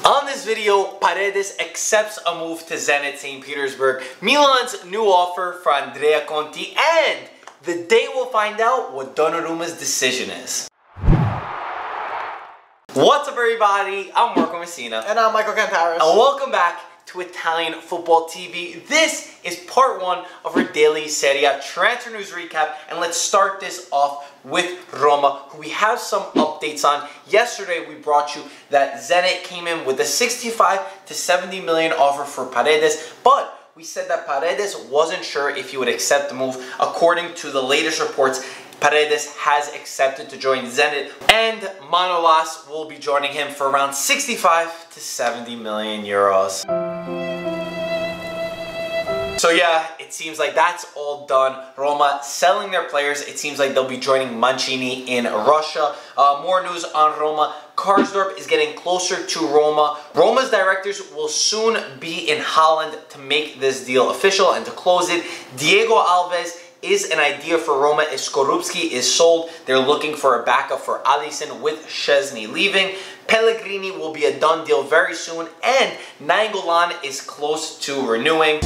On this video, Paredes accepts a move to Zenit St. Petersburg, Milan's new offer for Andrea Conti, and the day we'll find out what Donnarumma's decision is. What's up, everybody? I'm Marco Messina. And I'm Michael Cantaris. And welcome back to Italian Football TV. This is part one of our daily Serie A transfer news recap, and let's start this off with Roma, who we have some updates on. Yesterday we brought you that Zenit came in with a 65 to 70 million offer for Paredes, but we said that Paredes wasn't sure if he would accept the move. According to the latest reports, Paredes has accepted to join Zenit, and Manolas will be joining him for around 65 to 70 million euros. So yeah, it seems like that's all done. Roma selling their players. It seems like they'll be joining Mancini in Russia. More news on Roma. Karsdorp is getting closer to Roma. Roma's directors will soon be in Holland to make this deal official and to close it. Diego Alves is an idea for Roma if Skorupski is sold. They're looking for a backup for Alisson with Szczesny leaving. Pellegrini will be a done deal very soon, and Nainggolan is close to renewing.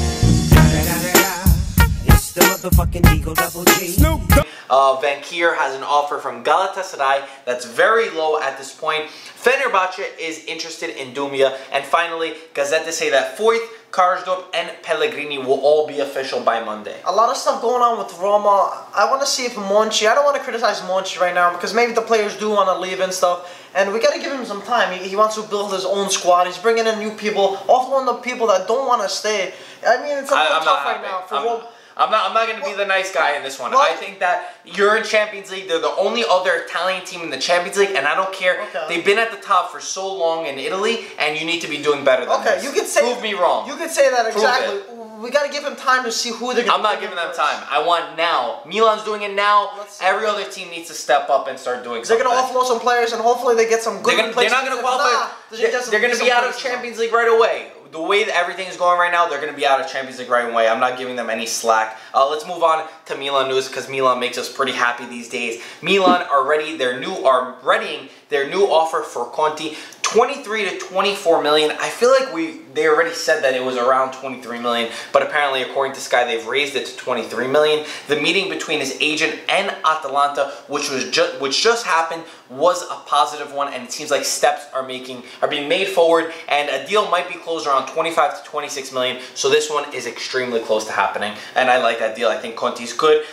Van Kier has an offer from Galatasaray that's very low at this point. Fenerbahce is interested in Dumia, and finally, Gazzetta say that Foyth, Karsdorp, and Pellegrini will all be official by Monday. A lot of stuff going on with Roma. I want to see if Monchi, I don't want to criticize Monchi right now because maybe the players do want to leave and stuff, and we got to give him some time. He wants to build his own squad. He's bringing in new people, offloading the people that don't want to stay. I mean, it's a little tough right now for Roma. I'm not going to be the nice guy in this one. I think that you're in Champions League. They're the only other Italian team in the Champions League, and I don't care. Okay. They've been at the top for so long in Italy, and you need to be doing better than this. You could say, prove me wrong. You could say that exactly. We got to give him time to see who they're going to. I'm not giving them time. I want now. Milan's doing it now. Every other team needs to step up and start doing something. They're going to offload some players, and hopefully they get some good players. They're not going to qualify. They're going to be out of Champions League right away. The way that everything is going right now, they're going to be out of Champions League right away. I'm not giving them any slack. Let's move on to Milan news because Milan makes us pretty happy these days. Milan are readying their new offer for Conti, 23 to 24 million. I feel like they already said that it was around 23 million, but apparently according to Sky, they've raised it to 23 million. The meeting between his agent and Atalanta, which just happened, was a positive one, and it seems like steps are being made forward, and a deal might be closed around 25 to 26 million. So this one is extremely close to happening, and I like that deal. I think Conti's good.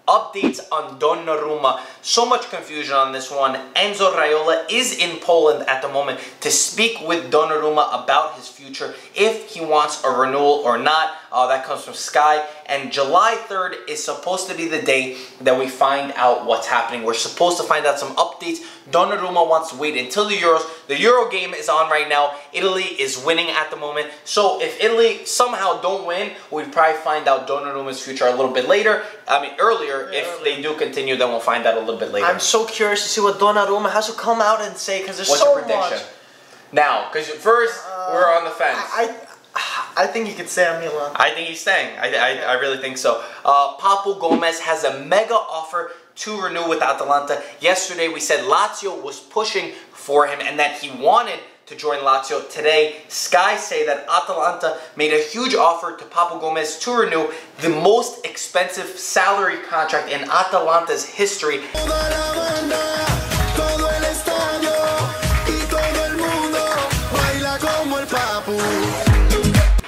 Updates on Donnarumma. So much confusion on this one. Enzo Raiola is in Poland at the moment to speak with Donnarumma about his future, if he wants a renewal or not. That comes from Sky. And July 3rd is supposed to be the day that we find out what's happening. We're supposed to find out some updates. Donnarumma wants to wait until the Euros. The Euro game is on right now. Italy is winning at the moment. So if Italy somehow don't win, we'd probably find out Donnarumma's future a little bit later. I mean, earlier. If they do continue, then we'll find out a little bit later. I'm so curious to see what Donnarumma has to come out and say, because there's so much. What's your prediction? Now, because first, we're on the fence. I think he could stay on Milan. I think he's staying. I really think so. Papu Gomez has a mega offer to renew with Atalanta. Yesterday, we said Lazio was pushing for him and that he wanted to join Lazio. Today, Sky say that Atalanta made a huge offer to Papu Gomez to renew, the most expensive salary contract in Atalanta's history.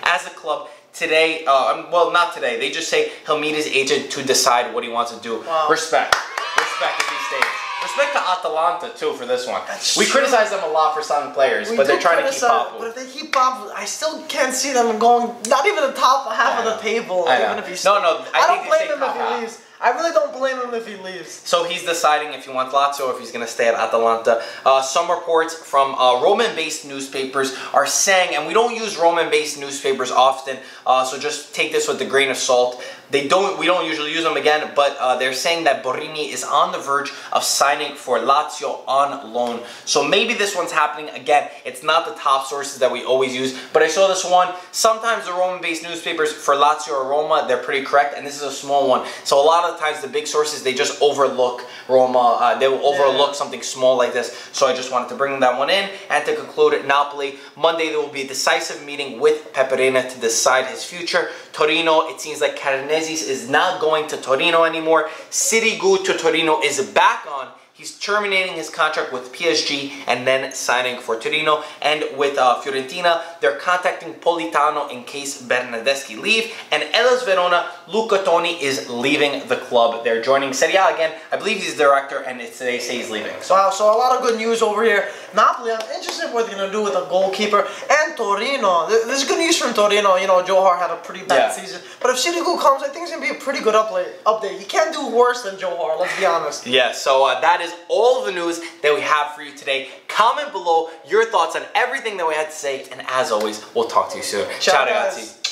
As a club, today, well, not today, they just say he'll meet his agent to decide what he wants to do. Wow. Respect if he stays. Respect to Atalanta, too, for this one. We criticize them a lot for selling players, but they're trying to keep Papu. But if they keep Papu, I still can't see them going, not even the top half of the table. Even if he stays. I don't blame him if he leaves. I really don't blame him if he leaves. So he's deciding if he wants Lazio or if he's going to stay at Atalanta. Some reports from Roman-based newspapers are saying, and we don't use Roman-based newspapers often, so just take this with a grain of salt, We don't usually use them again, but they're saying that Borini is on the verge of signing for Lazio on loan. So maybe this one's happening. Again, it's not the top sources that we always use, but I saw this one. Sometimes the Roman-based newspapers for Lazio or Roma, they're pretty correct, and this is a small one. So a lot of the times the big sources, they just overlook Roma. They will overlook something small like this. So I just wanted to bring that one in. And to conclude, Napoli, Monday there will be a decisive meeting with Peperina to decide his future. Torino, it seems like Caranesi is not going to Torino anymore. Sirigu to Torino is back on. He's terminating his contract with PSG and then signing for Torino. And with Fiorentina, they're contacting Politano in case Bernardeschi leave. And Hellas Verona, Luca Toni is leaving the club. They're joining Serie A again. I believe he's director, and they say he's leaving. So a lot of good news over here. Napoli, I'm interested in what they're going to do with a goalkeeper. And Torino, this is good news from Torino. You know, Johar had a pretty bad season. But if Sirigu comes, I think it's going to be a pretty good update. He can't do worse than Johar, let's be honest. Yeah, so that is all of the news that we have for you today. Comment below your thoughts on everything that we had to say, and as always, we'll talk to you soon. Ciao ragazzi.